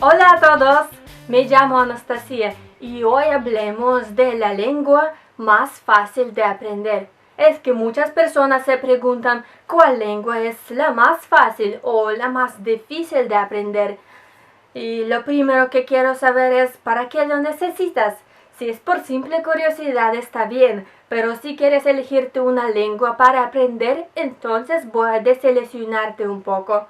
Hola a todos, me llamo Anastasia y hoy hablemos de la lengua más fácil de aprender. Es que muchas personas se preguntan cuál lengua es la más fácil o la más difícil de aprender. Y lo primero que quiero saber es ¿para qué lo necesitas? Si es por simple curiosidad está bien, pero si quieres elegirte una lengua para aprender, entonces voy a deseleccionarte un poco.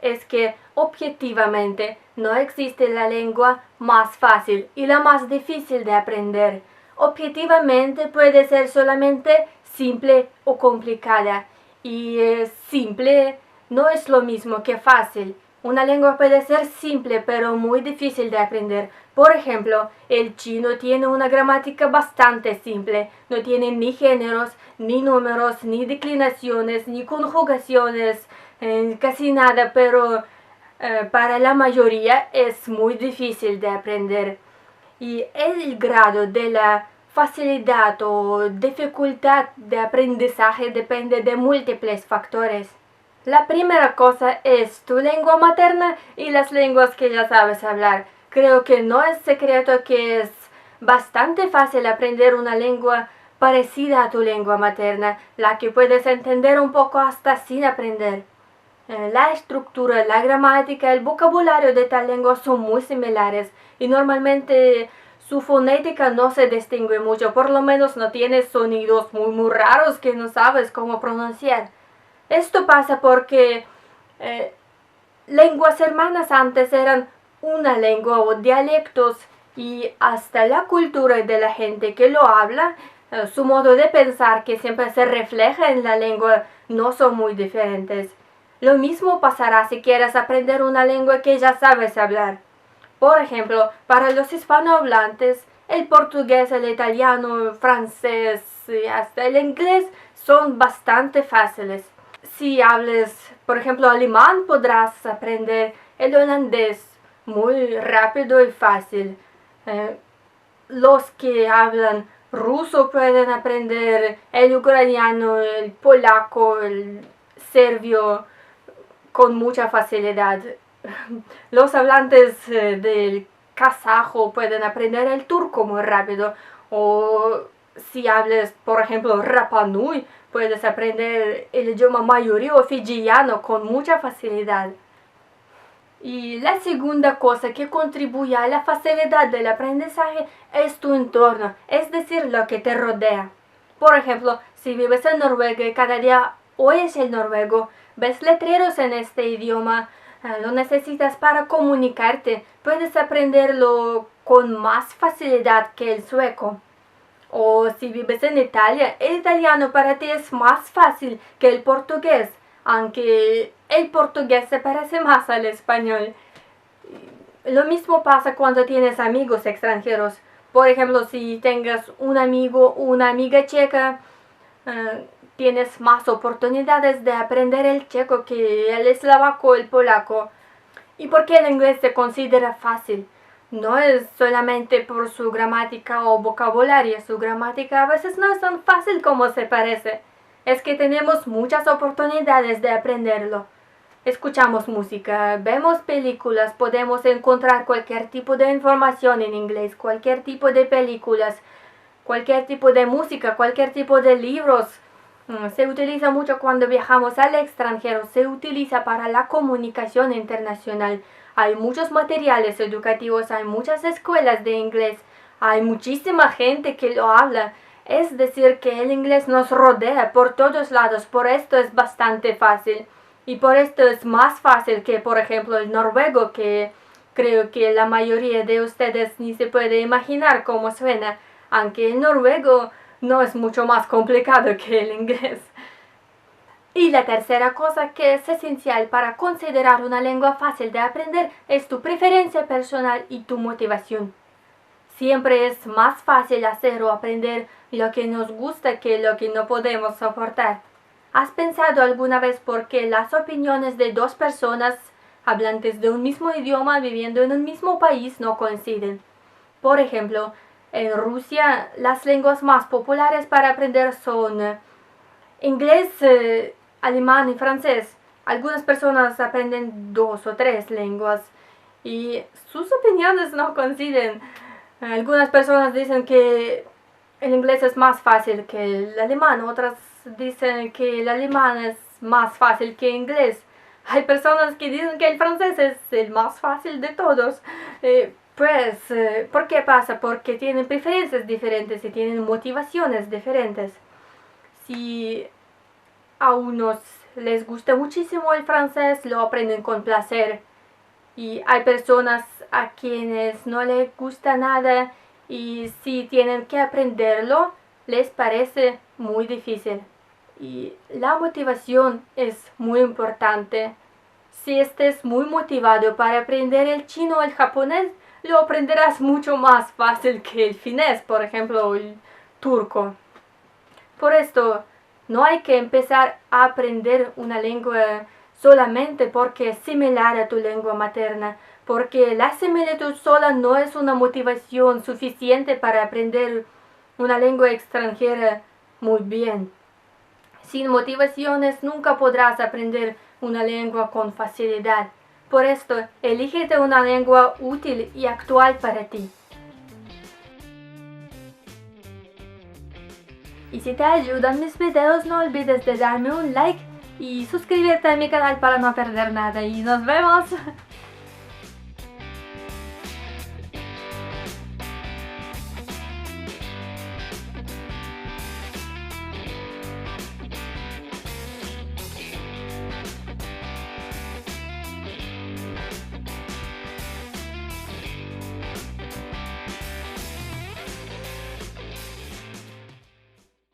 Es que objetivamente no existe la lengua más fácil y la más difícil de aprender. Objetivamente puede ser solamente simple o complicada y simple no es lo mismo que fácil. Una lengua puede ser simple pero muy difícil de aprender. Por ejemplo, el chino tiene una gramática bastante simple. No tiene ni géneros, ni números, ni declinaciones, ni conjugaciones, casi nada, pero para la mayoría es muy difícil de aprender. Y el grado de la facilidad o dificultad de aprendizaje depende de múltiples factores. La primera cosa es tu lengua materna y las lenguas que ya sabes hablar. Creo que no es secreto que es bastante fácil aprender una lengua parecida a tu lengua materna, la que puedes entender un poco hasta sin aprender. La estructura, la gramática, el vocabulario de tal lengua son muy similares y normalmente su fonética no se distingue mucho, por lo menos no tiene sonidos muy raros que no sabes cómo pronunciar. Esto pasa porque lenguas hermanas antes eran una lengua o dialectos y hasta la cultura de la gente que lo habla, su modo de pensar que siempre se refleja en la lengua no son muy diferentes. Lo mismo pasará si quieres aprender una lengua que ya sabes hablar. Por ejemplo, para los hispanohablantes, el portugués, el italiano, el francés y hasta el inglés son bastante fáciles. Si hables, por ejemplo, alemán, podrás aprender el holandés muy rápido y fácil. Los que hablan ruso pueden aprender el ucraniano, el polaco, el serbio con mucha facilidad. Los hablantes del kazajo pueden aprender el turco muy rápido. O si hables, por ejemplo, Rapa Nui, puedes aprender el idioma mayuri o fijiano con mucha facilidad. Y la segunda cosa que contribuye a la facilidad del aprendizaje es tu entorno, es decir, lo que te rodea. Por ejemplo, si vives en Noruega y cada día oyes el noruego, ves letreros en este idioma, lo necesitas para comunicarte, puedes aprenderlo con más facilidad que el sueco. O si vives en Italia, el italiano para ti es más fácil que el portugués, aunque el portugués se parece más al español. Lo mismo pasa cuando tienes amigos extranjeros. Por ejemplo, si tengas un amigo o una amiga checa, tienes más oportunidades de aprender el checo que el eslovaco o el polaco. ¿Y por qué el inglés se considera fácil? No es solamente por su gramática o vocabulario, su gramática a veces no es tan fácil como se parece. Es que tenemos muchas oportunidades de aprenderlo. Escuchamos música, vemos películas, podemos encontrar cualquier tipo de información en inglés, cualquier tipo de películas, cualquier tipo de música, cualquier tipo de libros. Se utiliza mucho cuando viajamos al extranjero, se utiliza para la comunicación internacional. Hay muchos materiales educativos, hay muchas escuelas de inglés, hay muchísima gente que lo habla. Es decir, que el inglés nos rodea por todos lados, por esto es bastante fácil. Y por esto es más fácil que, por ejemplo, el noruego, que creo que la mayoría de ustedes ni se puede imaginar cómo suena, aunque el noruego no es mucho más complicado que el inglés. Y la tercera cosa que es esencial para considerar una lengua fácil de aprender es tu preferencia personal y tu motivación. Siempre es más fácil hacer o aprender lo que nos gusta que lo que no podemos soportar. ¿Has pensado alguna vez por qué las opiniones de dos personas hablantes de un mismo idioma viviendo en un mismo país no coinciden? Por ejemplo, en Rusia las lenguas más populares para aprender son inglés, alemán y francés. Algunas personas aprenden 2 o 3 lenguas. y sus opiniones no coinciden. Algunas personas dicen que el inglés es más fácil que el alemán, otras dicen que el alemán es más fácil que el inglés. Hay personas que dicen que el francés es el más fácil de todos. ¿Por qué pasa? Porque tienen preferencias diferentes y tienen motivaciones diferentes. Si a unos les gusta muchísimo el francés, lo aprenden con placer. Y hay personas a quienes no les gusta nada y si tienen que aprenderlo, les parece muy difícil. Y la motivación es muy importante. Si estés muy motivado para aprender el chino o el japonés, lo aprenderás mucho más fácil que el finés, por ejemplo, o el turco. Por esto, no hay que empezar a aprender una lengua solamente porque es similar a tu lengua materna, porque la similitud sola no es una motivación suficiente para aprender una lengua extranjera muy bien. Sin motivaciones nunca podrás aprender una lengua con facilidad. Por esto, elígete una lengua útil y actual para ti. Y si te ayudan mis videos, no olvides de darme un like y suscribirte a mi canal para no perder nada. Y nos vemos.